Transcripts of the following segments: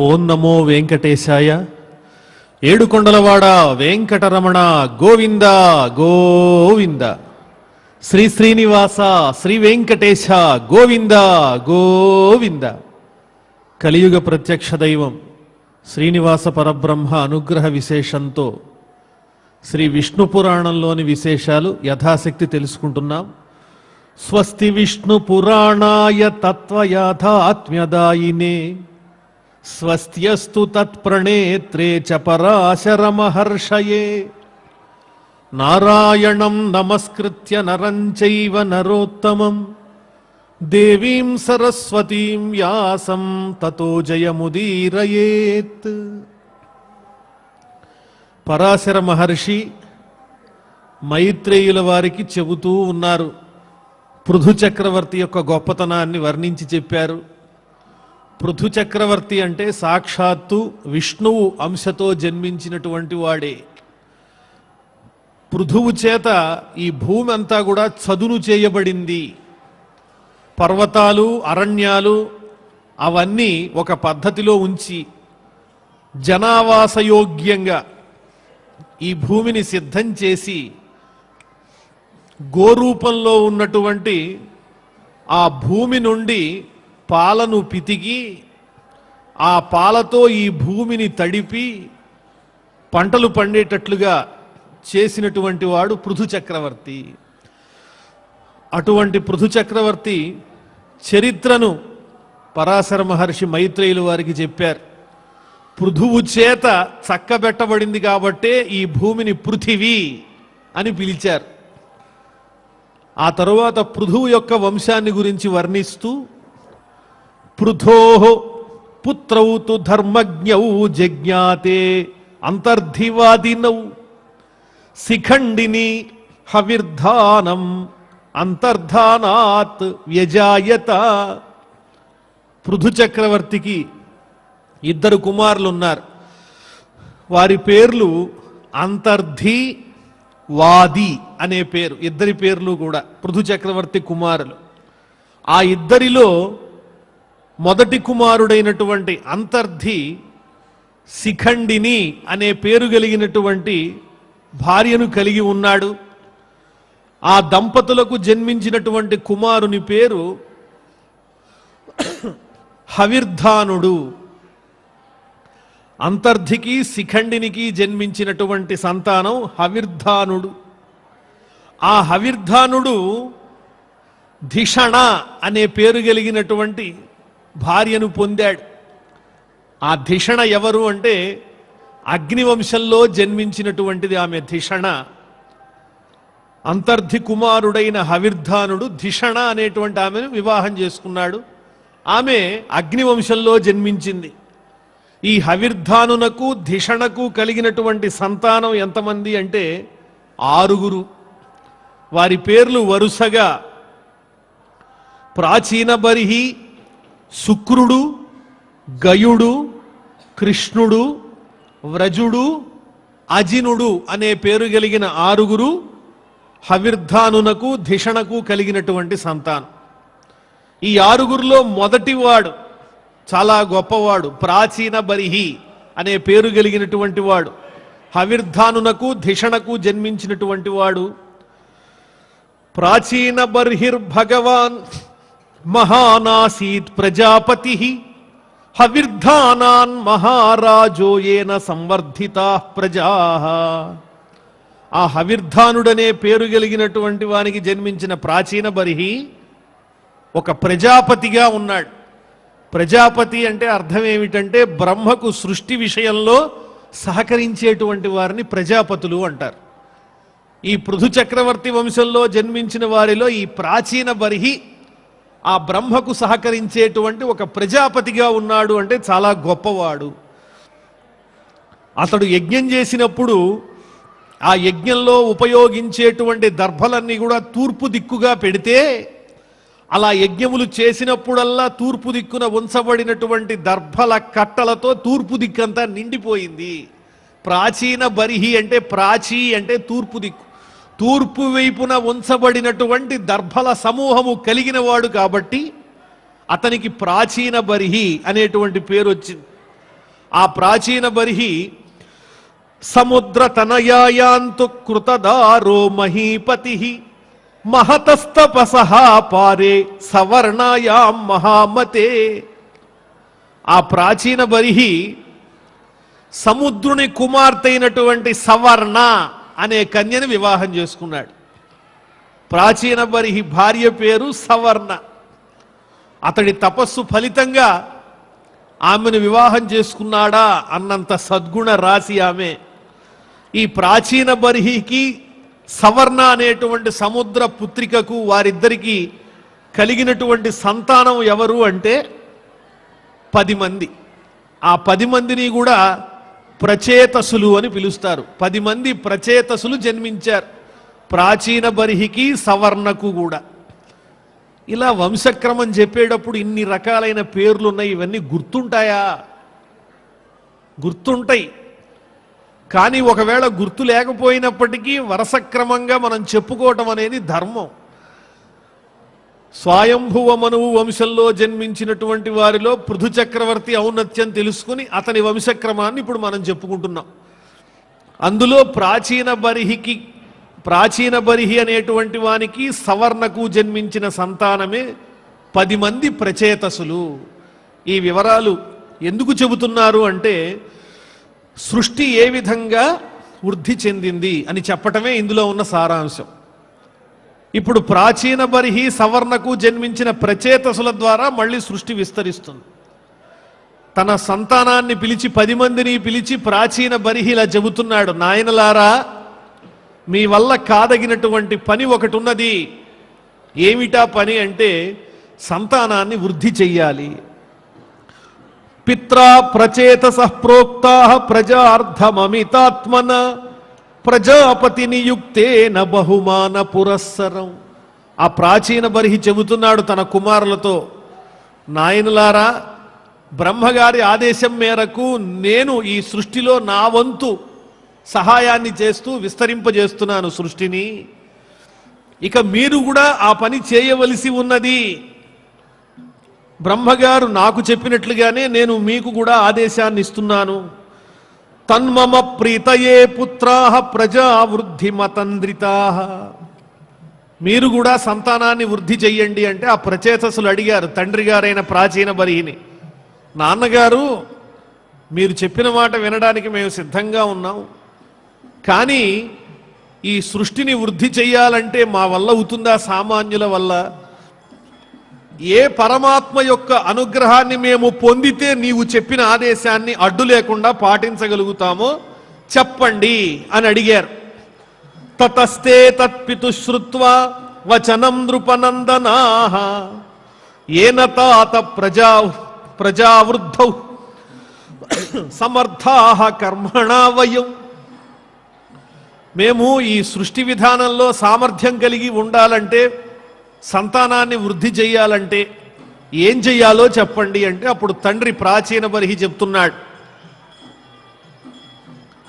ఓం నమో వెంకటేశాయ. ఏడుకొండలవాడ వెంకటరమణ గోవింద గోవింద. శ్రీ శ్రీనివాస శ్రీ వెంకటేశ గోవింద గోవింద. కలియుగ ప్రత్యక్ష దైవం శ్రీనివాస పరబ్రహ్మ అనుగ్రహ విశేషంతో శ్రీ విష్ణు పురాణంలోని విశేషాలు యథాశక్తి తెలుసుకుంటున్నాం. స్వస్తి విష్ణు పురాణాయ తత్వయాథాత్మ్యదాయినే స్వస్త్యస్తు తత్ప్రణేత్రే చ పరాశర మహర్షయే. నారాయణం నమస్కృత్య నరం చైవ నరోత్తమం దేవీం సరస్వతీం వ్యాసం తతో జయముదీరయేత్. పరాశర మహర్షి మైత్రేయుల వారికి చెబుతూ ఉన్నారు. పృథు చక్రవర్తి యొక్క గొప్పతనాన్ని వర్ణించి చెప్పారు. పృథు చక్రవర్తి అంటే సాక్షాత్తు విష్ణువు అంశతో జన్మించినటువంటి వాడే. పృథువు చేత ఈ భూమి అంతా కూడా చదును చేయబడింది. పర్వతాలు అరణ్యాలు అవన్నీ ఒక పద్ధతిలో ఉంచి జనావాసయోగ్యంగా ఈ భూమిని సిద్ధం చేసి గోరూపంలో ఉన్నటువంటి ఆ భూమి నుండి పాలను పితికి ఆ పాలతో ఈ భూమిని తడిపి పంటలు పండేటట్లుగా చేసినటువంటి వాడు పృథు చక్రవర్తి. అటువంటి పృథు చక్రవర్తి చరిత్రను పరాశర మహర్షి మైత్రేయుల వారికి చెప్పారు. పృథువు చేత చక్కబెట్టబడింది కాబట్టే ఈ భూమిని పృథివీ అని పిలిచారు. ఆ తరువాత పృథువు యొక్క వంశాన్ని గురించి వర్ణిస్తూ పృథోః పుత్రౌ తు ధర్మజ్ఞౌ జజ్ఞాతే అంతర్ధివాదినౌ శిఖండిని హవిర్ధానం అంతర్ధానాత్ వ్యజాయత. పృథు చక్రవర్తికి ఇద్దరు కుమారులు ఉన్నారు. వారి పేర్లు అంతర్ధి వాది అనే పేరు. ఇద్దరి పేర్లు కూడా పృథు చక్రవర్తి కుమారులు. ఆ ఇద్దరిలో మొదటి కుమారుడైనటువంటి అంతర్ధి శిఖండిని అనే పేరు కలిగినటువంటి భార్యను కలిగి ఉన్నాడు. ఆ దంపతులకు జన్మించినటువంటి కుమారుని పేరు హవిర్ధానుడు. అంతర్ధికి శిఖండినికి జన్మించినటువంటి సంతానం హవిర్ధానుడు. ఆ హవిర్ధానుడు ధిషణ అనే పేరు కలిగినటువంటి భార్యను పొందాడు. ఆ ధిషణ ఎవరు అంటే అగ్నివంశంలో జన్మించినటువంటిది ఆమె ధిషణ. అంతర్ధి కుమారుడైన హవిర్ధానుడు ధిషణ అనేటువంటి ఆమెను వివాహం చేసుకున్నాడు. ఆమె అగ్నివంశంలో జన్మించింది. ఈ హవిర్ధానునకు ధిషణకు కలిగినటువంటి సంతానం ఎంతమంది అంటే 6. వారి పేర్లు వరుసగా ప్రాచీన బర్హి, శుక్రుడు, గయుడు, కృష్ణుడు, వ్రజుడు, అజినుడు అనే పేరు కలిగిన 6 హవిర్ధానునకు ధిషణకు కలిగినటువంటి సంతానం. ఈ 6లో మొదటివాడు చాలా గొప్పవాడు. ప్రాచీన బర్హి అనే పేరు కలిగినటువంటి వాడు హవిర్ధానునకు ధిషణకు జన్మించినటువంటి వాడు. ప్రాచీన బర్హిర్భగవాన్ మహానాసీత్ ప్రజాపతి హవిర్ధానాన్ మహారాజో ఏన సంవర్ధితా ప్రజా. ఆ హవిర్ధానుడనే పేరు కలిగినటువంటి వానికి జన్మించిన ప్రాచీన బర్హి ఒక ప్రజాపతిగా ఉన్నాడు. ప్రజాపతి అంటే అర్థం ఏమిటంటే బ్రహ్మకు సృష్టి విషయంలో సహకరించేటువంటి వారిని ప్రజాపతులు అంటారు. ఈ పృథు చక్రవర్తి వంశంలో జన్మించిన వారిలో ఈ ప్రాచీన బర్హి ఆ బ్రహ్మకు సహకరించేటువంటి ఒక ప్రజాపతిగా ఉన్నాడు అంటే చాలా గొప్పవాడు. అతడు యజ్ఞం చేసినప్పుడు ఆ యజ్ఞంలో ఉపయోగించేటువంటి దర్భలన్నీ కూడా తూర్పు దిక్కుగా పెడితే అలా యజ్ఞములు చేసినప్పుడల్లా తూర్పు దిక్కున ఉంచబడినటువంటి దర్భల కట్టలతో తూర్పు దిక్కంతా నిండిపోయింది. ప్రాచీన బర్హి అంటే ప్రాచీ అంటే తూర్పు దిక్కు. తూర్పు వైపున ఉంచబడినటువంటి దర్భల సమూహము కలిగిన వాడు కాబట్టి అతనికి ప్రాచీన బర్హి అనేటువంటి పేరు వచ్చింది. ఆ ప్రాచీన బర్హి సముద్ర తనయాయాంతు కృతదారో మహీపతి మహతస్తపసహ పారే సవర్ణాయాం మహామతే. ఆ ప్రాచీన బర్హి సముద్రుని కుమార్తె అయినటువంటి సవర్ణ అనే కన్యని వివాహం చేసుకున్నాడు. ప్రాచీన బర్హి భార్య పేరు సవర్ణ. అతడి తపస్సు ఫలితంగా ఆమెను వివాహం చేసుకున్నాడా అన్నంత సద్గుణ రాశి ఆమె. ఈ ప్రాచీన బర్హికి సవర్ణ అనేటువంటి సముద్ర పుత్రికకు వారిద్దరికీ కలిగినటువంటి సంతానం ఎవరు అంటే 10 మంది. ఆ 10 మందిని కూడా ప్రచేతసులు అని పిలుస్తారు. 10 మంది ప్రచేతసులు జన్మించారు ప్రాచీన బర్హికి సవర్ణకు కూడా. ఇలా వంశక్రమం చెప్పేటప్పుడు ఇన్ని రకాలైన పేర్లు ఉన్నాయి. ఇవన్నీ గుర్తుంటాయా? గుర్తుంటాయి. కానీ ఒకవేళ గుర్తు లేకపోయినప్పటికీ వరసక్రమంగా మనం చెప్పుకోవటం అనేది ధర్మం. స్వయంభువ మనువు వంశంలో జన్మించినటువంటి వారిలో పృథు చక్రవర్తి ఔన్నత్యం తెలుసుకుని అతని వంశక్రమాన్ని ఇప్పుడు మనం చెప్పుకుంటున్నాం. అందులో ప్రాచీన బర్హి అనేటువంటి వానికి సవర్ణకు జన్మించిన సంతానమే 10 మంది ప్రచేతసులు. ఈ వివరాలు ఎందుకు చెబుతున్నారు అంటే సృష్టి ఏ విధంగా వృద్ధి చెందింది అని చెప్పటమే ఇందులో ఉన్న సారాంశం. ఇప్పుడు ప్రాచీన బర్హి సవర్ణకు జన్మించిన ప్రచేతసుల ద్వారా మళ్ళీ సృష్టి విస్తరిస్తుంది. తన సంతానాన్ని పిలిచి 10 మందిని పిలిచి ప్రాచీన బర్హి ఇలా చెబుతున్నాడు, నాయనలారా మీ వల్ల కాదగినటువంటి పని ఒకటి ఉన్నది. ఏమిటా పని అంటే సంతానాన్ని వృద్ధి చెయ్యాలి. పిత్రా ప్రచేతసః ప్రోక్తాః ప్రజార్థమమితాత్మన ప్రజాపతి నియుక్తేన బహుమాన పురస్సరం. ఆ ప్రాచీన బర్హి చెబుతున్నాడు తన కుమారులతో, నాయనులారా బ్రహ్మగారి ఆదేశం మేరకు నేను ఈ సృష్టిలో నా వంతు సహాయాన్ని చేస్తూ విస్తరింపజేస్తున్నాను సృష్టిని. ఇక మీరు కూడా ఆ పని చేయవలసి ఉన్నది. బ్రహ్మగారు నాకు చెప్పినట్లుగానే నేను మీకు కూడా ఆదేశాన్ని ఇస్తున్నాను. తన్మమ ప్రీతయే పుత్రాః ప్రజా వృద్ధి మతంద్రితాః. మీరు కూడా సంతానాన్ని వృద్ధి చెయ్యండి అంటే ఆ ప్రచేతసులు అడిగారు తండ్రి గారైన ప్రాచీన బర్హిని, నాన్నగారు మీరు చెప్పిన మాట వినడానికి మేము సిద్ధంగా ఉన్నాం, కానీ ఈ సృష్టిని వృద్ధి చెయ్యాలంటే మా వల్ల అవుతుందా? సామాన్యుల వల్ల? ఏ పరమాత్మ యొక్క అనుగ్రహాన్ని మేము పొందితే నీవు చెప్పిన ఆదేశాన్ని అడ్డు లేకుండా పాటించగలుగుతామో చెప్పండి అని అడిగారు. తతస్తే తత్పితు శ్రుత్వా వచనం నృపనందనాః ఏన తాత ప్రజావృద్ధౌ సమర్థాః కర్మణా వయం. మేము ఈ సృష్టి విధానంలో సామర్థ్యం కలిగి ఉండాలంటే, సంతానాన్ని వృద్ధి చెయ్యాలంటే ఏం చెయ్యాలో చెప్పండి అంటే అప్పుడు తండ్రి ప్రాచీన బర్హి చెప్తున్నాడు,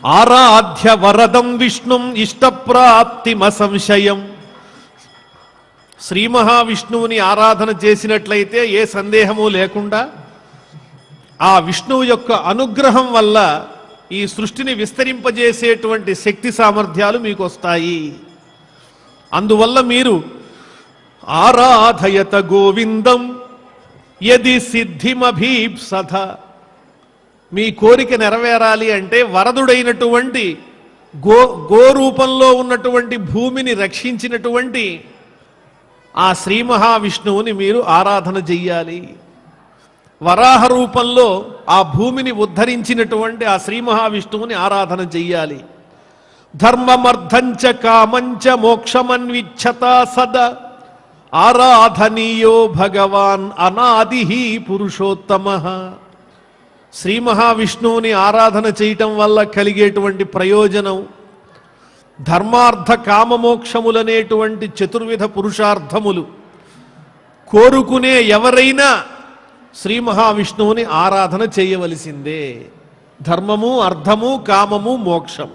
ఆరాధ్య వరదం విష్ణుం ఇష్టప్రాప్తిమ సంశయం. శ్రీ మహావిష్ణువుని ఆరాధన చేసినట్లయితే ఏ సందేహము లేకుండా ఆ విష్ణువు యొక్క అనుగ్రహం వల్ల ఈ సృష్టిని విస్తరింపజేసేటువంటి శక్తి సామర్థ్యాలు మీకు వస్తాయి. అందువల్ల మీరు ఆరాధయత గోవిందం యది సిద్ధిమభీప్సథ. మీ కోరిక నెరవేరాలి అంటే వరదుడైనటువంటి గో రూపంలో ఉన్నటువంటి భూమిని రక్షించినటువంటి ఆ శ్రీ మహావిష్ణువుని మీరు ఆరాధన చెయ్యాలి. వరాహ రూపంలో ఆ భూమిని ఉద్ధరించినటువంటి ఆ శ్రీ మహావిష్ణువుని ఆరాధన చెయ్యాలి. ధర్మమర్థంచ కామంచ మోక్షమన్విచ్చతా సద ఆరాధనీయో భగవాన్ అనాది పురుషోత్తమ. శ్రీ మహావిష్ణువుని ఆరాధన చేయటం వల్ల కలిగేటువంటి ప్రయోజనం ధర్మార్థ కామమోక్షములనేటువంటి చతుర్విధ పురుషార్థములు కోరుకునే ఎవరైనా శ్రీ మహావిష్ణువుని ఆరాధన చేయవలసిందే. ధర్మము, అర్థము, కామము, మోక్షం.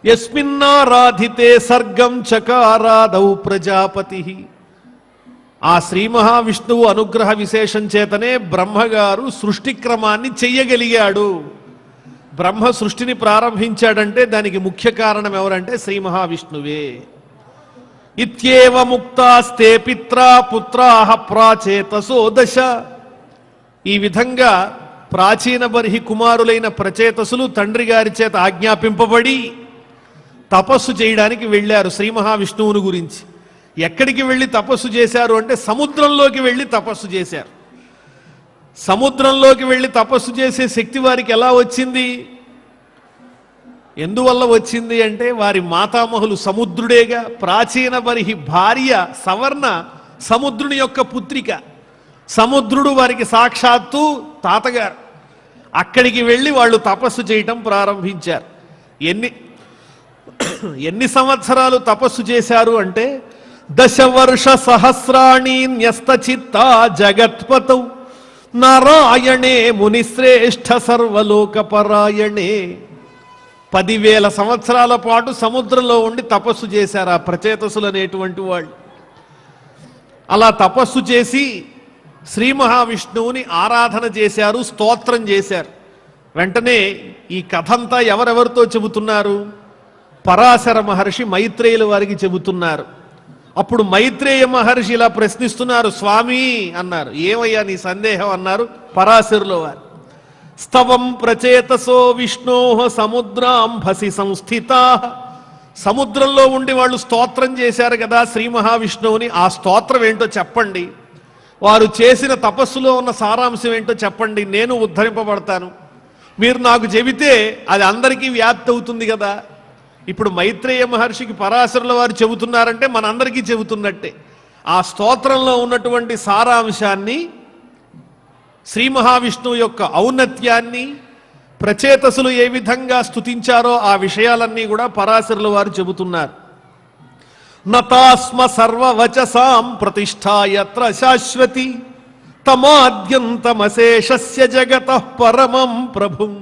యస్మిన్నారాధితే సర్గం చకారాదౌ ప్రజాపతి. ఆ శ్రీ మహావిష్ణువు అనుగ్రహ విశేషం చేతనే బ్రహ్మగారు సృష్టి క్రమాన్ని చెయ్యగలిగాడు. బ్రహ్మ సృష్టిని ప్రారంభించాడంటే దానికి ముఖ్య కారణం ఎవరంటే శ్రీ మహావిష్ణువే. ఇత్యేవ ముక్తాస్తే పిత్రా పుత్రాః ప్రాచేతసో దశ. ఈ విధంగా ప్రాచీన బర్హి కుమారులైన ప్రచేతసులు తండ్రి గారి చేత ఆజ్ఞాపింపబడి తపస్సు చేయడానికి వెళ్ళారు శ్రీ మహావిష్ణువుని గురించి. ఎక్కడికి వెళ్ళి తపస్సు చేశారు అంటే సముద్రంలోకి వెళ్ళి తపస్సు చేశారు. సముద్రంలోకి వెళ్ళి తపస్సు చేసే శక్తి వారికి ఎలా వచ్చింది? ఎందువల్ల వచ్చింది అంటే వారి మాతామహులు సముద్రుడేగా. ప్రాచీన బర్హి భార్య సవర్ణ సముద్రుని యొక్క పుత్రిక. సముద్రుడు వారికి సాక్షాత్తు తాతగారు. అక్కడికి వెళ్ళి వాళ్ళు తపస్సు చేయటం ప్రారంభించారు. ఎన్ని సంవత్సరాలు తపస్సు చేశారు అంటే 10 వర్ష సహస్రాణి న్యస్తచిత్తా జగత్పతౌ నారాయణే మునిశ్రేష్ఠ సర్వలోకపరాయణే. 10,000 సంవత్సరాల పాటు సముద్రంలో ఉండి తపస్సు చేశారు ఆ ప్రచేతసులు అనేటువంటి వాళ్ళు. అలా తపస్సు చేసి శ్రీ మహావిష్ణువుని ఆరాధన చేశారు, స్తోత్రం చేశారు. వెంటనే ఈ కథంతా ఎవరెవరితో చెబుతున్నారు? పరాశర మహర్షి మైత్రేయుల వారికి చెబుతున్నారు. అప్పుడు మైత్రేయ మహర్షి ఇలా ప్రశ్నిస్తున్నారు. స్వామి అన్నారు. ఏమయ్యా నీ సందేహం అన్నారు పరాశరుల వారు. స్తవం ప్రచేతసో విష్ణో సముద్రాంభసి సంస్థితా. సముద్రంలో ఉండి వాళ్ళు స్తోత్రం చేశారు కదా శ్రీ మహావిష్ణువుని. ఆ స్తోత్రం ఏంటో చెప్పండి. వారు చేసిన తపస్సులో ఉన్న సారాంశం ఏంటో చెప్పండి, నేను ఉద్ధరింపబడతాను. మీరు నాకు చెబితే అది అందరికీ వ్యాప్తి అవుతుంది కదా. ఇప్పుడు మైత్రేయ మహర్షికి పరాశరుల వారు చెబుతున్నారంటే మనందరికీ చెబుతున్నట్టే. ఆ స్తోత్రంలో ఉన్నటువంటి సారాంశాన్ని, శ్రీ మహావిష్ణువు యొక్క ఔన్నత్యాన్ని, ప్రచేతసులు ఏ విధంగా స్తుతించారో ఆ విషయాలన్నీ కూడా పరాశరుల వారు చెబుతున్నారు. నతాస్మ సర్వవచసాం ప్రతిష్ఠాయత్ర శాశ్వతి తమాద్యంతమశేషస్య జగతః పరమం ప్రభుం.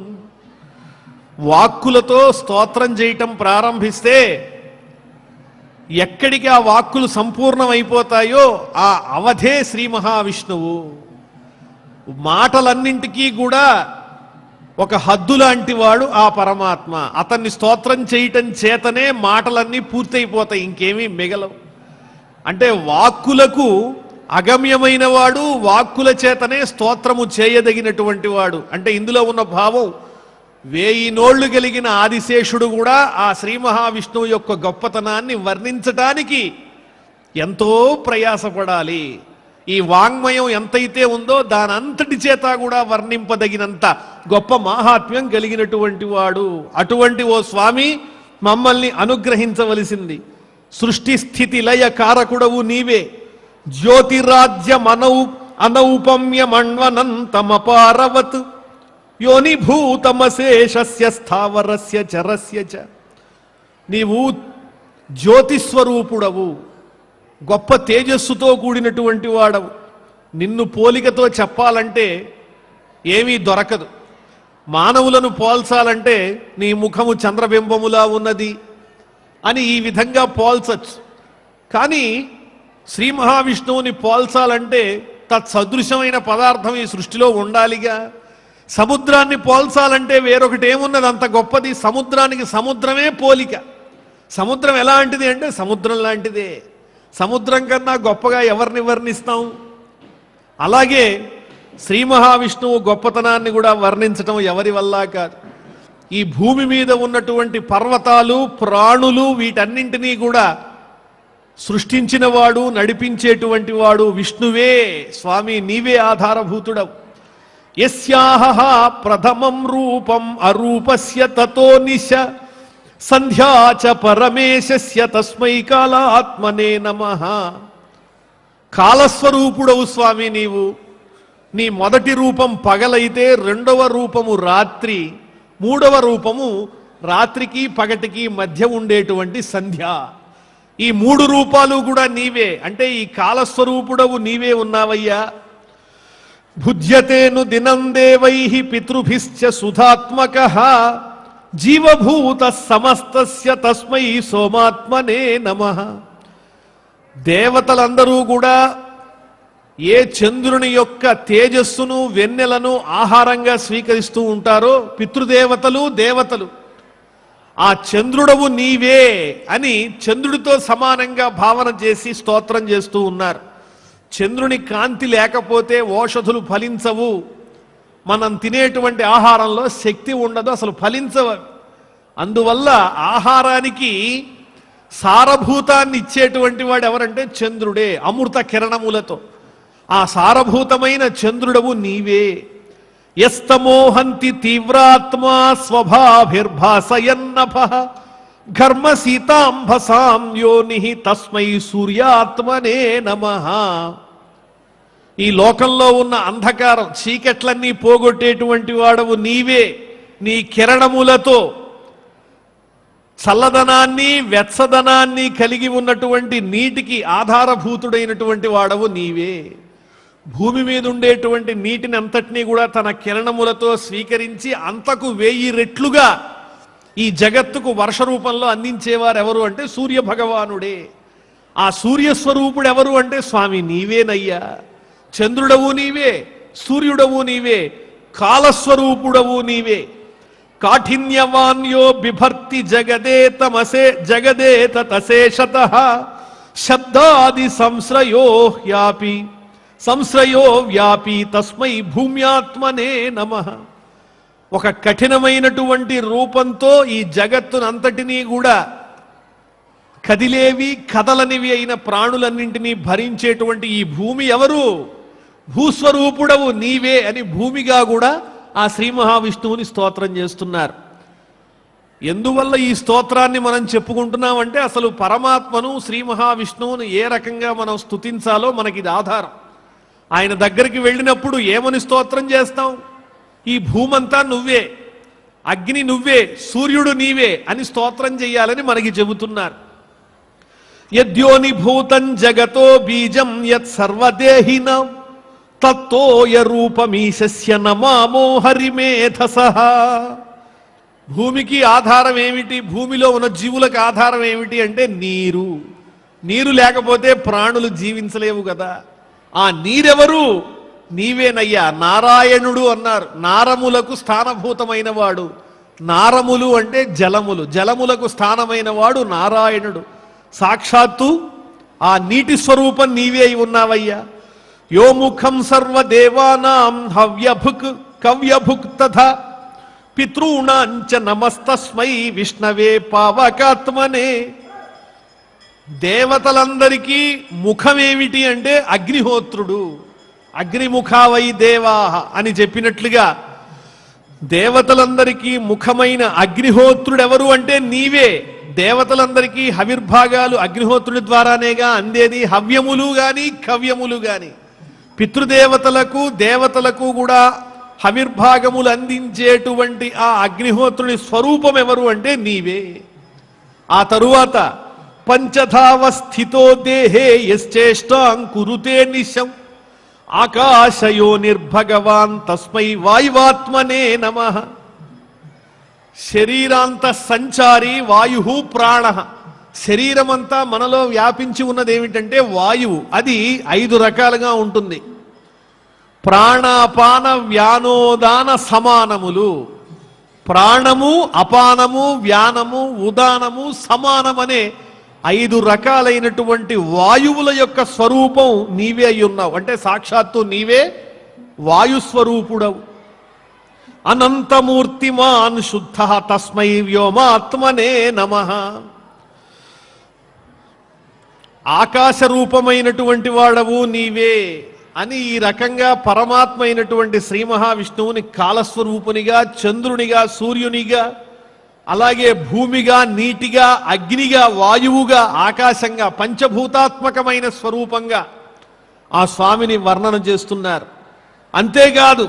వాక్కులతో స్తోత్రం చేయటం ప్రారంభిస్తే ఎక్కడికి ఆ వాక్కులు సంపూర్ణమైపోతాయో ఆ అవధే శ్రీ మహావిష్ణువు. మాటలన్నింటికీ కూడా ఒక హద్దు లాంటి వాడు ఆ పరమాత్మ. అతన్ని స్తోత్రం చేయటం చేతనే మాటలన్నీ పూర్తయిపోతాయి, ఇంకేమీ మిగలవు. అంటే వాక్కులకు అగమ్యమైన వాడు, వాక్కుల చేతనే స్తోత్రము చేయదగినటువంటి వాడు. అంటే ఇందులో ఉన్న భావం 1000 నోళ్లు కలిగిన ఆదిశేషుడు కూడా ఆ శ్రీ మహావిష్ణువు యొక్క గొప్పతనాన్ని వర్ణించటానికి ఎంతో ప్రయాసపడాలి. ఈ వాంగ్మయం ఎంతైతే ఉందో దానంతటి చేత కూడా వర్ణింపదగినంత గొప్ప మాహాత్మ్యం కలిగినటువంటి వాడు. అటువంటి ఓ స్వామి మమ్మల్ని అనుగ్రహించవలసింది. సృష్టి స్థితి లయ కారకుడవు నీవే. జ్యోతిరాజ్యమనౌ అనౌపమ్యమణ్వనంతమపారవత్ యోనిభూతమశేషస్య స్థావరస్య చరస్య చ. నీవు జ్యోతిస్వరూపుడవు, గొప్ప తేజస్సుతో కూడినటువంటి వాడవు. నిన్ను పోలికతో చెప్పాలంటే ఏమీ దొరకదు. మానవులను పోల్చాలంటే నీ ముఖము చంద్రబింబములా ఉన్నది అని ఈ విధంగా పోల్చచ్చు. కానీ శ్రీ మహావిష్ణువుని పోల్చాలంటే తత్సదృశమైన పదార్థం ఈ సృష్టిలో ఉండాలిగా. సముద్రాన్ని పోల్చాలంటే వేరొకటి ఏమున్నది అంత గొప్పది? సముద్రానికి సముద్రమే పోలిక. సముద్రం ఎలాంటిది అంటే సముద్రం లాంటిదే. సముద్రం కన్నా గొప్పగా ఎవరిని వర్ణిస్తాం? అలాగే శ్రీ మహావిష్ణువు గొప్పతనాన్ని కూడా వర్ణించటం ఎవరి వల్ల కాదు. ఈ భూమి మీద ఉన్నటువంటి పర్వతాలు, ప్రాణులు, వీటన్నింటినీ కూడా సృష్టించిన వాడు, నడిపించేటువంటి వాడు విష్ణువే. స్వామి నీవే ఆధారభూతుడవు. యస్యాహ ప్రథమం రూపం అరూపస్య తతో నిశ సంధ్యా చ పరమేశస్య తస్మై కాలాత్మనే నమః. కాలస్వరూపుడవు స్వామి నీవు. నీ మొదటి రూపం పగలైతే రెండవ రూపము రాత్రి, మూడవ రూపము రాత్రికి పగటికి మధ్య ఉండేటువంటి సంధ్య. ఈ 3 రూపాలు కూడా నీవే. అంటే ఈ కాలస్వరూపుడవు నీవే ఉన్నావయ్యా. భుజ్యతేను దినం దేవైః పితృభిశ్చ సుధాత్మకః జీవభూత సమస్తస్య తస్మై సోమాత్మనే నమః. దేవతలందరూ కూడా ఏ చంద్రుని యొక్క తేజస్సును వెన్నెలను ఆహారంగా స్వీకరిస్తూ ఉంటారో పితృదేవతలు దేవతలు, ఆ చంద్రుడవు నీవే అని చంద్రుడితో సమానంగా భావన చేసి స్తోత్రం చేస్తూ ఉన్నారు. చంద్రుని కాంతి లేకపోతే ఓషధులు ఫలించవు, మనం తినేటువంటి ఆహారంలో శక్తి ఉండదు, అసలు ఫలించవు. అందువల్ల ఆహారానికి సారభూతాన్ని ఇచ్చేటువంటి వాడు ఎవరంటే చంద్రుడే, అమృత కిరణములతో. ఆ సారభూతమైన చంద్రుడవు నీవే. యస్తమోహంతి తీవ్రాత్మా స్వభాభిర్భాసయన్నభ ఘర్మ సీతాంభసాం యోనిః తస్మై సూర్యాత్మనే నమః. ఈ లోకంలో ఉన్న అంధకారం చీకట్లన్నీ పోగొట్టేటువంటి వాడవు నీవే. నీ కిరణములతో చల్లదనాన్ని వెచ్చదనాన్ని కలిగి ఉన్నటువంటి నీటికి ఆధారభూతుడైనటువంటి వాడవు నీవే. భూమి మీద ఉండేటువంటి నీటిని అంతటినీ కూడా తన కిరణములతో స్వీకరించి అంతకు 1000 రెట్లుగా ఈ జగత్తుకు వర్ష రూపంలో అందించేవారు ఎవరు అంటే సూర్య భగవానుడే. ఆ సూర్యస్వరూపుడు ఎవరు అంటే స్వామి నీవేనయ్యా. చంద్రుడవు నీవే, సూర్యుడవు నీవే, కాలస్వరూపుడవు నీవే. కాఠిన్యవాన్యో బిభర్తి జగదే తమసే జగదే తశేషతః శబ్దాది సంశ్రయో వ్యాపి తస్మై భూమ్యాత్మనే నమః. ఒక కఠినమైనటువంటి రూపంతో ఈ జగత్తునంతటినీ కూడా కదిలేవి కదలనివి అయిన ప్రాణులన్నింటినీ భరించేటువంటి ఈ భూమి ఎవరు? భూస్వరూపుడవు నీవే అని భూమిగా కూడా ఆ శ్రీ మహావిష్ణువుని స్తోత్రం చేస్తున్నారు. ఎందువల్ల ఈ స్తోత్రాన్ని మనం చెప్పుకుంటున్నామంటే అసలు పరమాత్మను శ్రీ మహావిష్ణువును ఏ రకంగా మనం స్తుతించాలో మనకి ఇది ఆధారం. ఆయన దగ్గరికి వెళ్ళినప్పుడు ఏమని స్తోత్రం చేస్తాం? ఈ భూమంతా నువ్వే, అగ్ని నువ్వే, సూర్యుడు నీవే అని స్తోత్రం చెయ్యాలని మనకి చెబుతున్నారు. యద్యోని భూతం జగతో బీజం యత్ సర్వదేహినం తత్తోయ రూపమీశస్య నమామో హరిమేధసః. భూమికి ఆధారం ఏమిటి? భూమిలో ఉన్న జీవులకు ఆధారం ఏమిటి అంటే నీరు. నీరు లేకపోతే ప్రాణులు జీవించలేవు కదా. ఆ నీరెవరు? నీవేనయ్యా. నారాయణుడు అన్నారు. నారములకు స్థానభూతమైన వాడు. నారములు అంటే జలములు, జలములకు స్థానమైన వాడు నారాయణుడు. సాక్షాత్తు ఆ నీటి స్వరూపం నీవే అయి ఉన్నావయ్యా. యో ముఖం సర్వదేవానాం హవ్యభుక్ కవ్యభుక్ తథా పితॄణాంచ నమస్తస్మై విష్ణవే పావకాత్మనే. దేవతలందరికీ ముఖమేమిటి అంటే అగ్నిహోత్రుడు. అగ్నిముఖావై దేవాహ అని చెప్పినట్లుగా దేవతలందరికీ ముఖమైన అగ్నిహోత్రుడెవరు అంటే నీవే. దేవతలందరికీ హవిర్భాగాలు అగ్నిహోత్రుడి ద్వారానేగా అందేది. హవ్యములు గాని కవ్యములు గాని పితృదేవతలకు దేవతలకు కూడా హవిర్భాగములు అందించేటువంటి ఆ అగ్నిహోత్రుని స్వరూపం ఎవరు అంటే నీవే. ఆ తరువాత పంచధావస్థితో దేహే యశ్చేష్టాం కురుతే నిశం ఆకాశయో నిర్భగవాన్ తస్మై వాయువాత్మనే నమః. శరీరాంత సంచారి వాయు ప్రాణ. శరీరమంతా మనలో వ్యాపించి ఉన్నది ఏమిటంటే వాయువు. అది 5 రకాలుగా ఉంటుంది. ప్రాణాపాన వ్యానోదాన సమానములు. ప్రాణము, అపానము, వ్యానము, ఉదానము, సమానమనే 5 రకాలైనటువంటి వాయువుల యొక్క స్వరూపం నీవే అయి ఉన్నావు. అంటే సాక్షాత్తు నీవే వాయుస్వరూపుడవు. అనంతమూర్తిమాన్ శుద్ధ తస్మై వ్యోమాత్మనే నమః. ఆకాశ రూపమైనటువంటి వాడవు నీవే అని ఈ రకంగా పరమాత్మ అయినటువంటి శ్రీ మహావిష్ణువుని కాలస్వరూపునిగా, చంద్రునిగా, సూర్యునిగా, అలాగే భూమిగా, నీటిగా, అగ్నిగా, వాయువుగా, ఆకాశంగా పంచభూతాత్మకమైన స్వరూపంగా ఆ స్వామిని వర్ణన చేస్తున్నారు. అంతేకాదు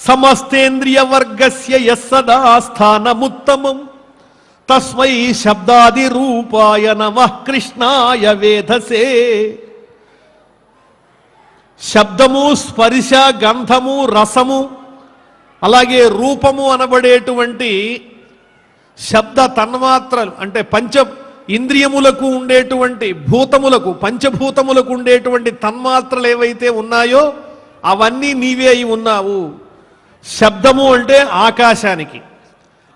సమస్తేంద్రియ వర్గస్య యస్సదా స్థానముత్తమం తస్మై శబ్దాది రూపాయ నమః కృష్ణాయ వేధసే. శబ్దము, స్పర్శ, గంధము, రసము, అలాగే రూపము అనబడేటువంటి శబ్ద తన్మాత్రలు అంటే ఇంద్రియములకు ఉండేటువంటి భూతములకు, పంచభూతములకు ఉండేటువంటి తన్మాత్రలు ఏవైతే ఉన్నాయో అవన్నీ నీవే అయి ఉన్నావు. శబ్దము అంటే ఆకాశానికి,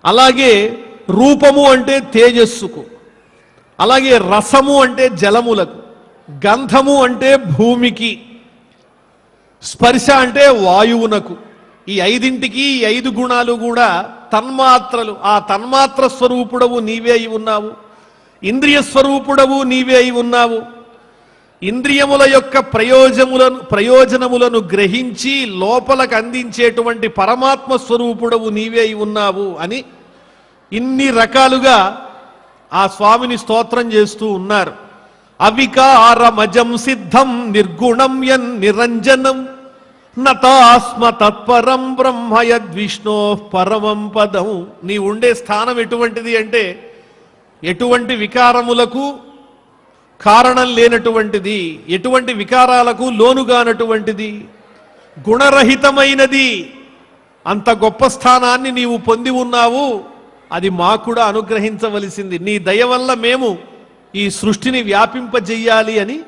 అలాగే రూపము అంటే తేజస్సుకు, అలాగే రసము అంటే జలములకు, గంధము అంటే భూమికి, స్పర్శ అంటే వాయువునకు. ఈ ఐదింటికి ఈ 5 గుణాలు కూడా తన్మాత్రలు. ఆ తన్మాత్ర స్వరూపుడవు నీవే అయి ఉన్నావు. ఇంద్రియ స్వరూపుడవు నీవే అయి ఉన్నావు. ఇంద్రియముల యొక్క ప్రయోజనములను గ్రహించి లోపలకు అందించేటువంటి పరమాత్మ స్వరూపుడవు నీవే అయి ఉన్నావు అని ఇన్ని రకాలుగా ఆ స్వామిని స్తోత్రం చేస్తూ ఉన్నారు. అవికారమజం సిద్ధం నిర్గుణం నిరంజనం నతాస్మ తత్పరం బ్రహ్మయద్విష్ణో పరమం పదం. నీ ఉండే స్థానం ఎటువంటిది అంటే ఎటువంటి వికారములకు కారణం లేనటువంటిది, ఎటువంటి వికారాలకు లోనుగానటువంటిది, గుణరహితమైనది. అంత గొప్ప స్థానాన్ని నీవు పొంది ఉన్నావు. అది మాకు కూడా అనుగ్రహించవలసింది. నీ దయ వల్ల మేము ఈ సృష్టిని వ్యాపింపజేయాలి అని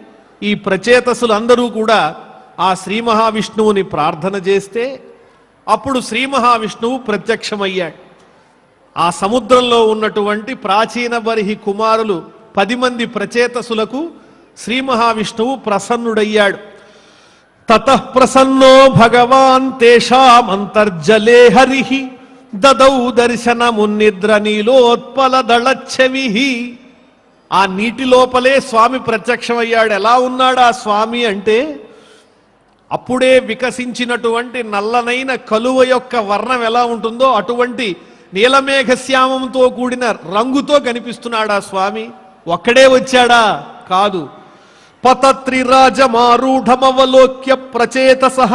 ఈ ప్రచేతసులు అందరూ కూడా ఆ శ్రీ మహావిష్ణువుని ప్రార్థన చేస్తే అప్పుడు శ్రీ మహావిష్ణువు ప్రత్యక్షమయ్యాడు. ఆ సముద్రంలో ఉన్నటువంటి ప్రాచీన బర్హి కుమారులు 10 మంది ప్రచేతసులకు శ్రీ మహావిష్ణువు ప్రసన్నుడయ్యాడు. తతః ప్రసన్నో భగవాన్ తేషామంతర్జలే హరిః దదౌ దర్శనమున్నిద్ర నీలోత్పల దళచ్చవిః. ఆ నీటి లోపలే స్వామి ప్రత్యక్షమయ్యాడు. ఎలా ఉన్నాడు ఆ స్వామి అంటే అప్పుడే వికసించినటువంటి నల్లనైన కలువ యొక్క వర్ణం ఎలా ఉంటుందో అటువంటి నీలమేఘశ్యామంతో కూడిన రంగుతో కనిపిస్తున్నాడు ఆ స్వామి. ఒక్కడే వచ్చాడా? కాదు. పతత్రిరాజమారూఢమవలోక్య ప్రచేతసః